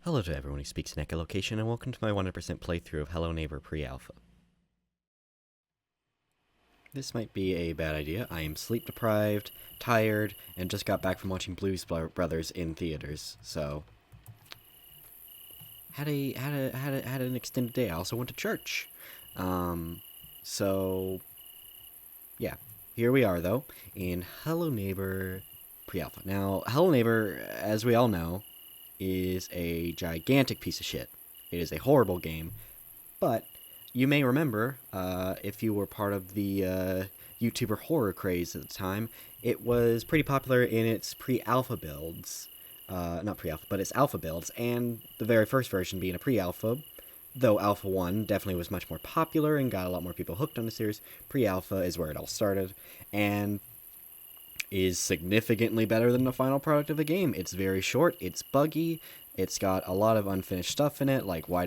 Hello to everyone who speaks in echolocation, and welcome to my 100% playthrough of Hello Neighbor Pre-Alpha. This might be a bad idea. I am sleep deprived, tired, and just got back from watching Blues Brothers in theaters, so had an extended day. I also went to church, so yeah. Here we are though in Hello Neighbor Pre-Alpha. Now, Hello Neighbor, as we all know, is a gigantic piece of shit. It is a horrible game, but you may remember, if you were part of the YouTuber horror craze at the time, it was pretty popular in its pre-alpha builds. Not pre-alpha, but its alpha builds, and the very first version being a pre-alpha, though Alpha 1 definitely was much more popular and got a lot more people hooked on the series. Pre-alpha is where it all started, and is significantly better than the final product of the game. It's very short, it's buggy, it's got a lot of unfinished stuff in it, like why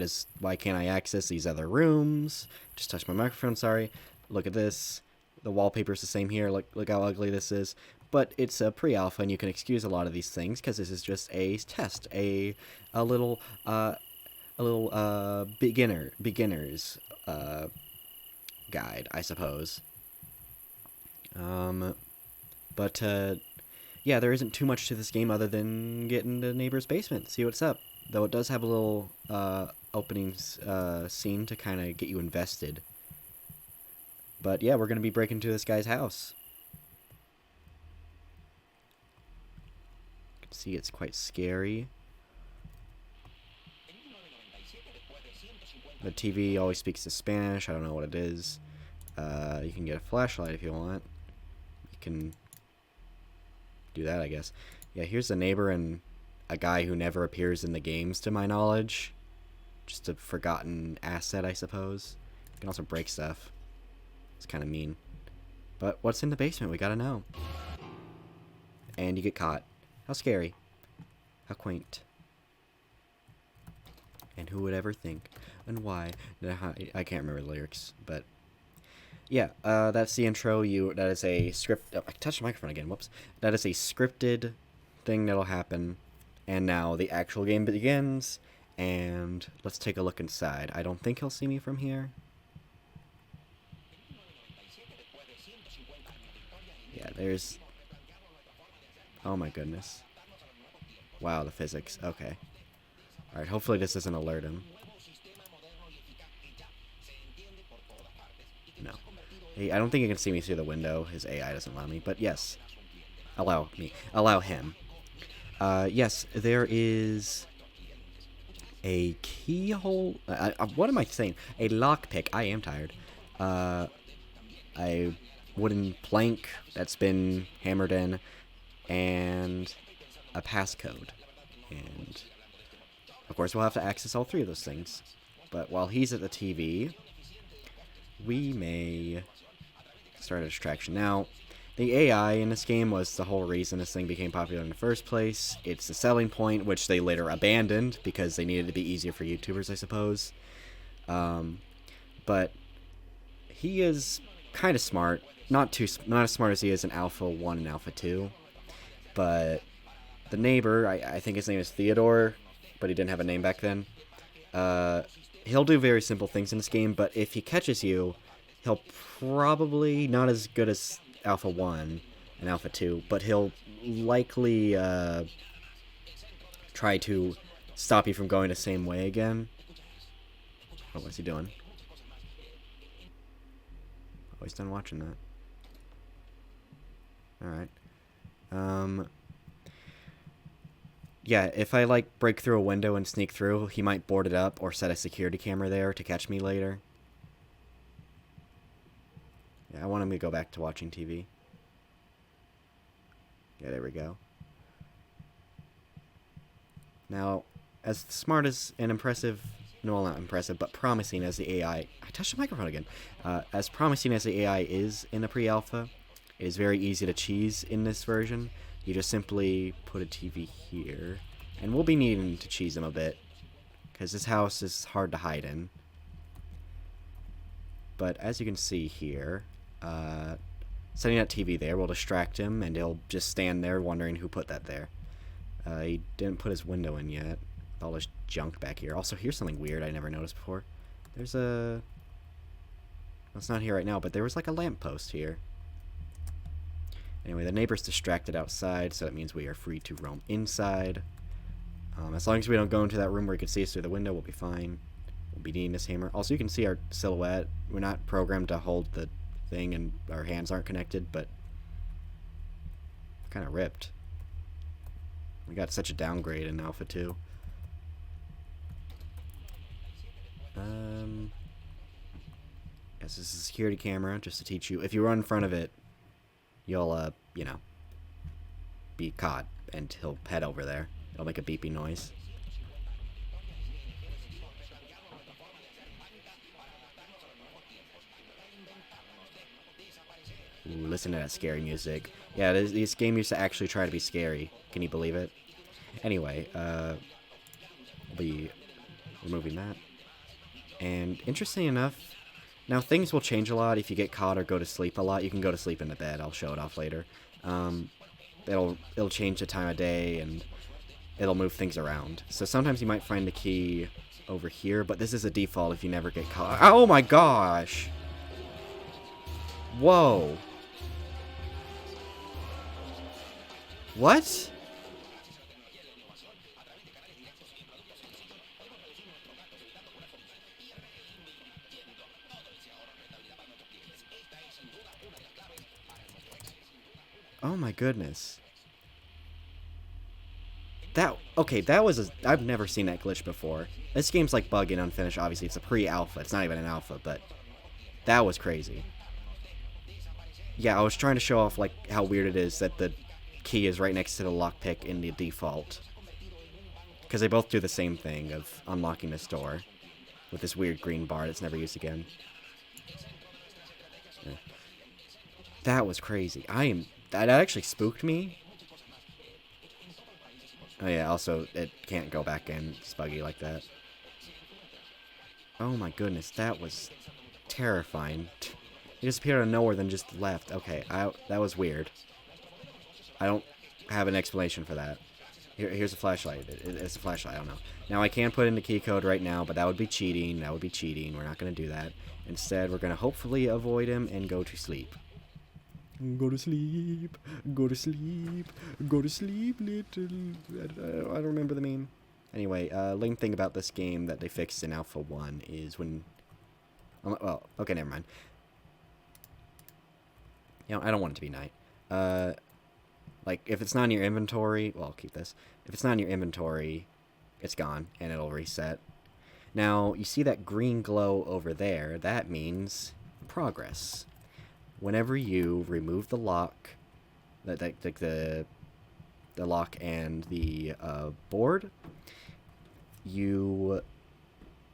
can't I access these other rooms? Just touched my microphone, sorry. Look at this. The wallpaper's the same here, look how ugly this is. But it's a pre-alpha, and you can excuse a lot of these things, because this is just a test, a little beginner's guide, I suppose. But yeah, there isn't too much to this game other than get into neighbor's basement, see what's up. Though it does have a little opening scene to kind of get you invested. But yeah, we're going to be breaking into this guy's house. You can see it's quite scary. The TV always speaks to Spanish. I don't know what it is. You can get a flashlight if you want. You can do that, I guess. Yeah, here's a neighbor and a guy who never appears in the games, to my knowledge. Just a forgotten asset, I suppose. You can also break stuff. It's kind of mean. But what's in the basement? We gotta know. And you get caught. How scary. How quaint. And who would ever think? And why? I can't remember the lyrics, but yeah, that's the intro. That is a script. Oh, I touched the microphone again. Whoops. That is a scripted thing that'll happen. And now the actual game begins. And let's take a look inside. I don't think he'll see me from here. Yeah, there's. Oh my goodness. Wow, the physics. Okay. Alright, hopefully this doesn't alert him. No. Hey, I don't think he can see me through the window. His AI doesn't allow me. But yes. Allow me. Allow him. Yes, there is a keyhole. What am I saying? A lockpick. I am tired. A wooden plank that's been hammered in. And a passcode. And of course, we'll have to access all three of those things. But while he's at the TV, we may start a distraction. Now, the AI in this game was the whole reason this thing became popular in the first place. It's the selling point, which they later abandoned because they needed to be easier for YouTubers, I suppose. But he is kind of smart. Not as smart as he is in Alpha 1 and Alpha 2. But the neighbor, I think his name is Theodore, but he didn't have a name back then. He'll do very simple things in this game, but if he catches you, he'll probably, not as good as Alpha 1 and Alpha 2, but he'll likely try to stop you from going the same way again. Oh, what's he doing? Oh, he's done watching that. Alright. Yeah, if I, like, break through a window and sneak through, he might board it up or set a security camera there to catch me later. Yeah, I want him to go back to watching TV. Yeah, there we go. Now, as smart as and impressive, no, well, not impressive, but promising as the AI... I touched the microphone again. As promising as the AI is in the pre-alpha, it is very easy to cheese in this version. You just simply put a TV here. And we'll be needing to cheese him a bit, because this house is hard to hide in. But as you can see here, setting that TV there will distract him, and he'll just stand there wondering who put that there. He didn't put his window in yet. all this junk back here. Also, here's something weird I never noticed before. There's a... Well, it's not here right now, but there was like a lamppost here. Anyway, the neighbor's distracted outside, so that means we are free to roam inside. As long as we don't go into that room where you can see us through the window, we'll be fine. We'll be needing this hammer. Also, you can see our silhouette. We're not programmed to hold the thing, and our hands aren't connected, but kind of ripped. We got such a downgrade in Alpha 2. Yes, this is a security camera, just to teach you. If you run in front of it, you'll, you know, be caught, and he'll head over there. It'll make a beeping noise. Ooh, listen to that scary music. Yeah, this game used to actually try to be scary. Can you believe it? Anyway, we'll be removing that. And interesting enough, now things will change a lot if you get caught or go to sleep a lot. You can go to sleep in the bed. I'll show it off later. It'll change the time of day, and it'll move things around. So sometimes you might find the key over here, but this is a default if you never get caught. Oh my gosh! Whoa! What? Oh my goodness. Okay, that was I've never seen that glitch before. This game's like bug and unfinished, obviously. It's a pre-alpha. It's not even an alpha, but that was crazy. Yeah, I was trying to show off like how weird it is that the key is right next to the lockpick in the default. Because they both do the same thing of unlocking this door with this weird green bar that's never used again. Yeah. That was crazy. That actually spooked me. Oh yeah, also, it can't go back in. It's buggy like that. Oh my goodness, that was terrifying. He just appeared out of nowhere, then just left. Okay, that was weird. I don't have an explanation for that. Here's a flashlight. It's a flashlight, I don't know. Now, I can put in the key code right now, but that would be cheating. That would be cheating. We're not going to do that. Instead, we're going to hopefully avoid him and go to sleep. Go to sleep. Go to sleep. Go to sleep, little... I don't remember the meme. Anyway, main thing about this game that they fixed in Alpha 1 is when... Well, okay, never mind. You know, I don't want it to be night. Like, if it's not in your inventory... Well, I'll keep this. If it's not in your inventory, it's gone, and it'll reset. Now, you see that green glow over there? That means progress. Whenever you remove the lock... the lock and the board, you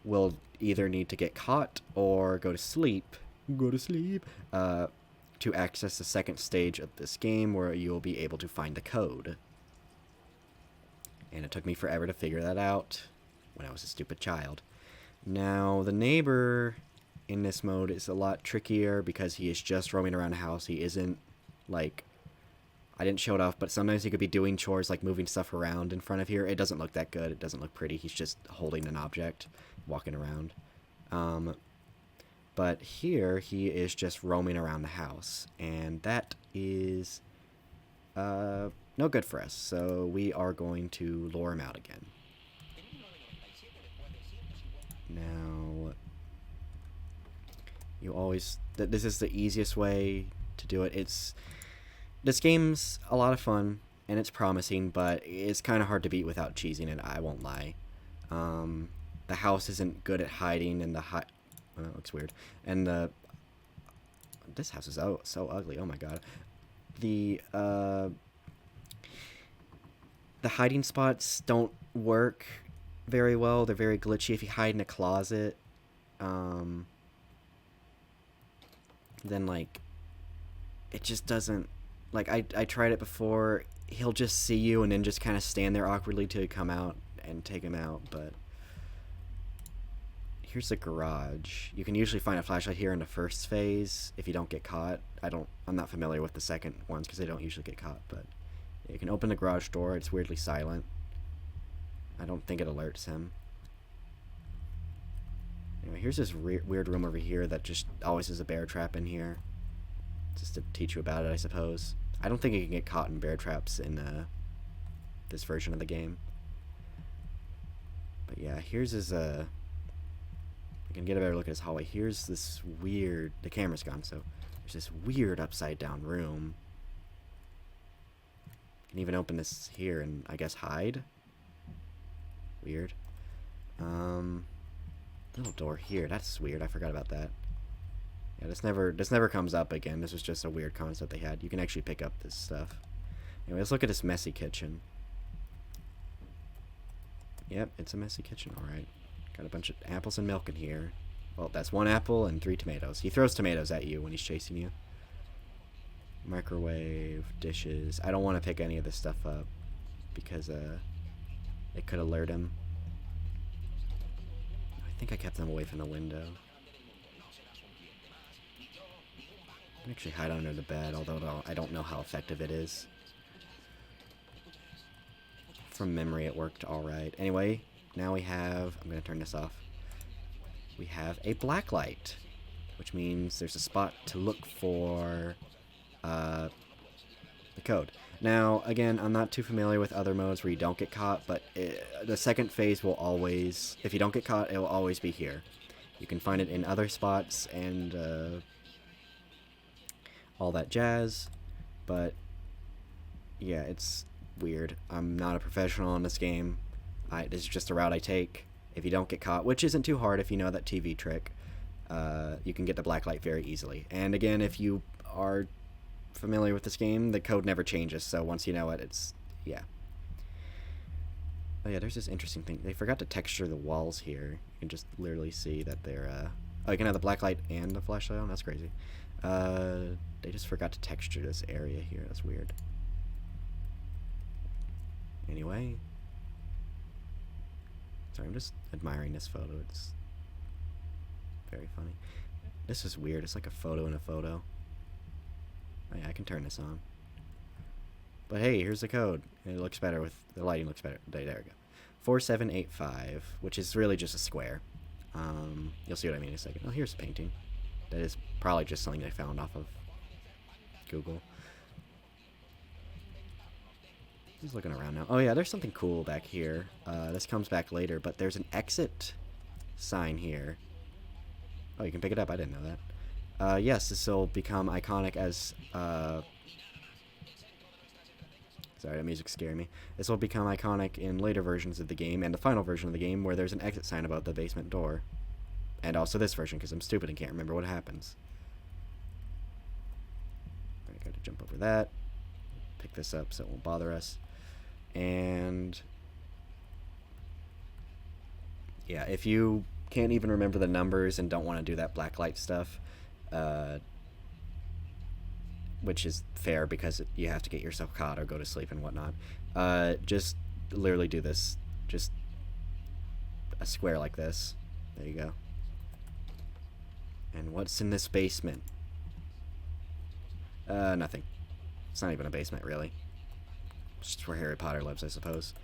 will either need to get caught or go to sleep. Go to sleep. To access the second stage of this game where you will be able to find the code. And it took me forever to figure that out when I was a stupid child. Now, the neighbor in this mode is a lot trickier because he is just roaming around the house. He isn't, like... I didn't show it off, but sometimes he could be doing chores like moving stuff around in front of here. It doesn't look that good. It doesn't look pretty. He's just holding an object, walking around. But here, he is just roaming around the house. And that is no good for us. So we are going to lure him out again. Now, you always... This is the easiest way to do it. This game's a lot of fun, and it's promising, but it's kind of hard to beat without cheesing it, I won't lie. The house isn't good at hiding, and that looks weird. And this house is so ugly, oh my god. The hiding spots don't work very well, they're very glitchy. If you hide in a closet, then, like, it just doesn't... Like, I tried it before. He'll just see you and then just kind of stand there awkwardly till you come out and take him out, but... Here's the garage. You can usually find a flashlight here in the first phase if you don't get caught. I'm not familiar with the second ones because they don't usually get caught, but... You can open the garage door. It's weirdly silent. I don't think it alerts him. Anyway, here's this weird room over here that just always has a bear trap in here. Just to teach you about it, I suppose. I don't think you can get caught in bear traps in this version of the game. But yeah, here's his, I can get a better look at his hallway. Here's this weird, the camera's gone, so there's this weird upside down room. You can even open this here and, I guess, hide. Weird. Little door here, that's weird, I forgot about that. Yeah, this never comes up again. This was just a weird concept they had. You can actually pick up this stuff. Anyway, let's look at this messy kitchen. Yep, it's a messy kitchen, alright. Got a bunch of apples and milk in here. Well, that's 1 apple and 3 tomatoes. He throws tomatoes at you when he's chasing you. Microwave, dishes. I don't want to pick any of this stuff up because it could alert him. I think I kept them away from the window. I can actually hide under the bed, although I don't know how effective it is. From memory, it worked alright. Anyway, now we have... I'm going to turn this off. We have a black light, which means there's a spot to look for the code. Now, again, I'm not too familiar with other modes where you don't get caught, but the second phase will always... If you don't get caught, it will always be here. You can find it in other spots and all that jazz, but yeah, it's weird. I'm not a professional in this game. This is just a route I take. If you don't get caught, which isn't too hard if you know that TV trick, you can get the black light very easily. And again, if you are familiar with this game, the code never changes, so once you know it, it's... yeah. Oh yeah, there's this interesting thing. They forgot to texture the walls here. You can just literally see that they're, oh, you can have the black light and the flashlight on? That's crazy. They just forgot to texture this area here. That's weird. Anyway. Sorry, I'm just admiring this photo. It's very funny. This is weird. It's like a photo in a photo. Oh yeah, I can turn this on. But hey, here's the code. It looks better with... the lighting looks better. There we go. 4785, which is really just a square. You'll see what I mean in a second. Oh, here's a painting. That is probably just something I found off of Google. He's looking around now. Oh yeah, there's something cool back here. This comes back later, but there's an exit sign here. Oh, you can pick it up. I didn't know that. Yes, this will become iconic as... sorry, that music's scaring me. This will become iconic in later versions of the game, and the final version of the game, where there's an exit sign above the basement door. And also this version, because I'm stupid and can't remember what happens. Alright, gotta jump over that. Pick this up so it won't bother us. And... yeah, if you can't even remember the numbers and don't want to do that black light stuff, which is fair because you have to get yourself caught or go to sleep and whatnot, just literally do this. Just a square like this. There you go. And what's in this basement? Nothing. It's not even a basement, really. It's just where Harry Potter lives, I suppose.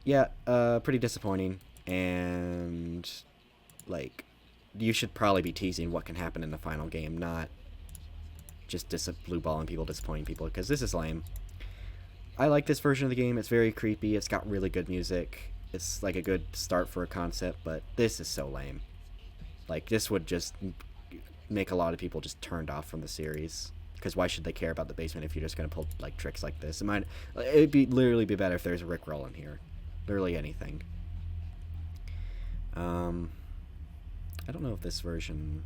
Yeah, pretty disappointing. And, like, you should probably be teasing what can happen in the final game, not just blue balling people, disappointing people, because this is lame. I like this version of the game. It's very creepy. It's got really good music. It's, like, a good start for a concept, but this is so lame. Like, this would just make a lot of people just turned off from the series. Because why should they care about the basement if you're just going to pull, like, tricks like this? It'd literally be better if there's a Rickroll in here. Literally anything. I don't know if this version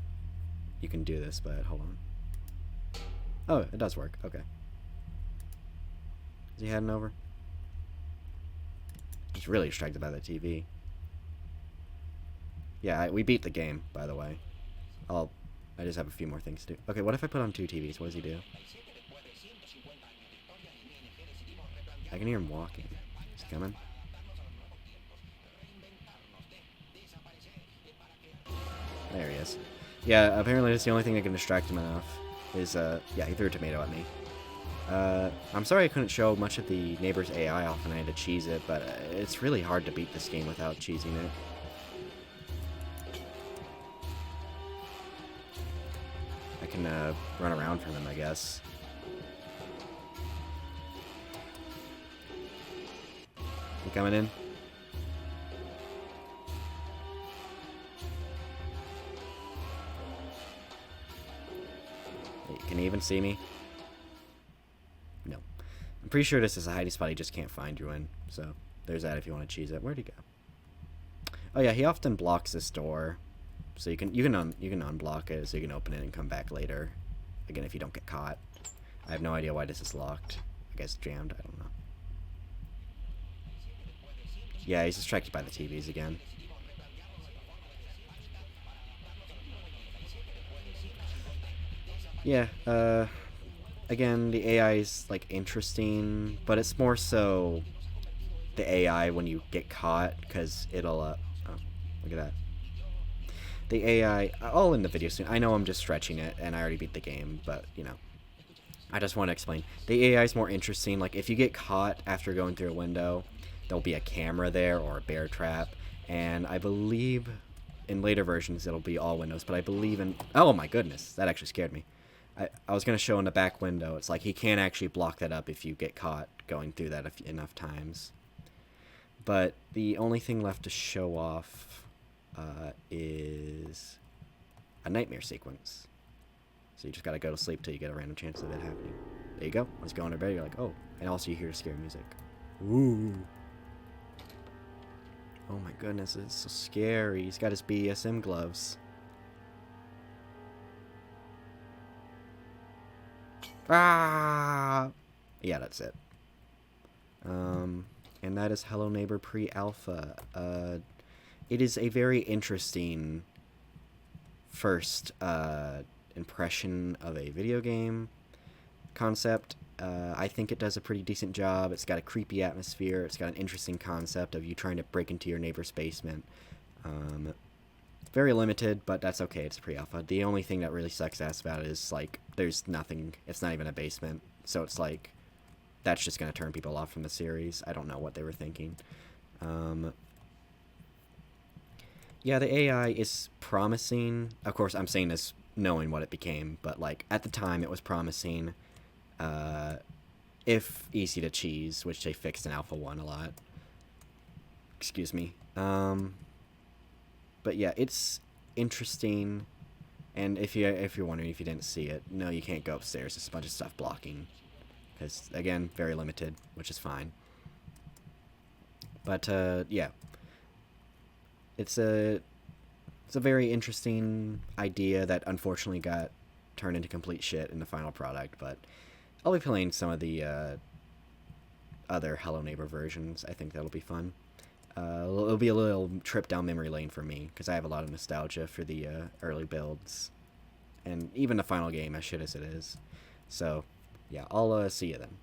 you can do this, but hold on. Oh, it does work. Okay. Is he heading over? He's really distracted by the TV. Yeah, we beat the game, by the way. I just have a few more things to do. Okay, what if I put on 2 TVs? What does he do? I can hear him walking. Is he coming? There he is. Yeah, apparently that's the only thing that can distract him enough. Is, yeah, he threw a tomato at me. I'm sorry I couldn't show much of the neighbor's AI off and I had to cheese it, but it's really hard to beat this game without cheesing it. I can run around from him, I guess. You coming in? Can you even see me? No. I'm pretty sure this is a hiding spot he just can't find you in. So there's that if you want to cheese it. Where'd he go? Oh yeah, he often blocks this door, so you can unblock it so you can open it and come back later. Again, if you don't get caught. I have no idea why this is locked. I guess jammed. I don't know. Yeah, he's distracted by the TVs again. Yeah, again, the AI is, like, interesting, but it's more so the AI when you get caught, because it'll, oh, look at that. The AI, I'll end the video soon. I know I'm just stretching it, and I already beat the game, but, you know. I just want to explain. The AI is more interesting. Like, if you get caught after going through a window, there'll be a camera there or a bear trap, and I believe in later versions it'll be all windows, but I believe in... Oh my goodness, that actually scared me. I was going to show in the back window. It's like he can't actually block that up if you get caught going through that enough times. But the only thing left to show off is a nightmare sequence. So you just gotta go to sleep till you get a random chance of it happening. There you go. Once you go into bed, you're like, oh. And also you hear scary music. Ooh. Oh my goodness, it's so scary. He's got his BDSM gloves. Ah! Yeah, that's it. And that is Hello Neighbor Pre-Alpha. It is a very interesting first impression of a video game concept. I think it does a pretty decent job. It's got a creepy atmosphere. It's got an interesting concept of you trying to break into your neighbor's basement. Very limited, but that's okay. It's pre-alpha. The only thing that really sucks ass about it is, like, there's nothing. It's not even a basement. So it's like, that's just going to turn people off from the series. I don't know what they were thinking. Yeah, the AI is promising. Of course, I'm saying this knowing what it became, but, like, at the time it was promising. If easy to cheese, which they fixed in Alpha 1 a lot. Excuse me. But yeah, it's interesting. And if you're wondering if you didn't see it, no, you can't go upstairs. There's a bunch of stuff blocking. Because, again, very limited, which is fine. But, yeah. It's a very interesting idea that unfortunately got turned into complete shit in the final product, but I'll be playing some of the other Hello Neighbor versions. I think that'll be fun. It'll be a little trip down memory lane for me, because I have a lot of nostalgia for the early builds, and even the final game, as shit as it is. So, yeah, I'll see you then.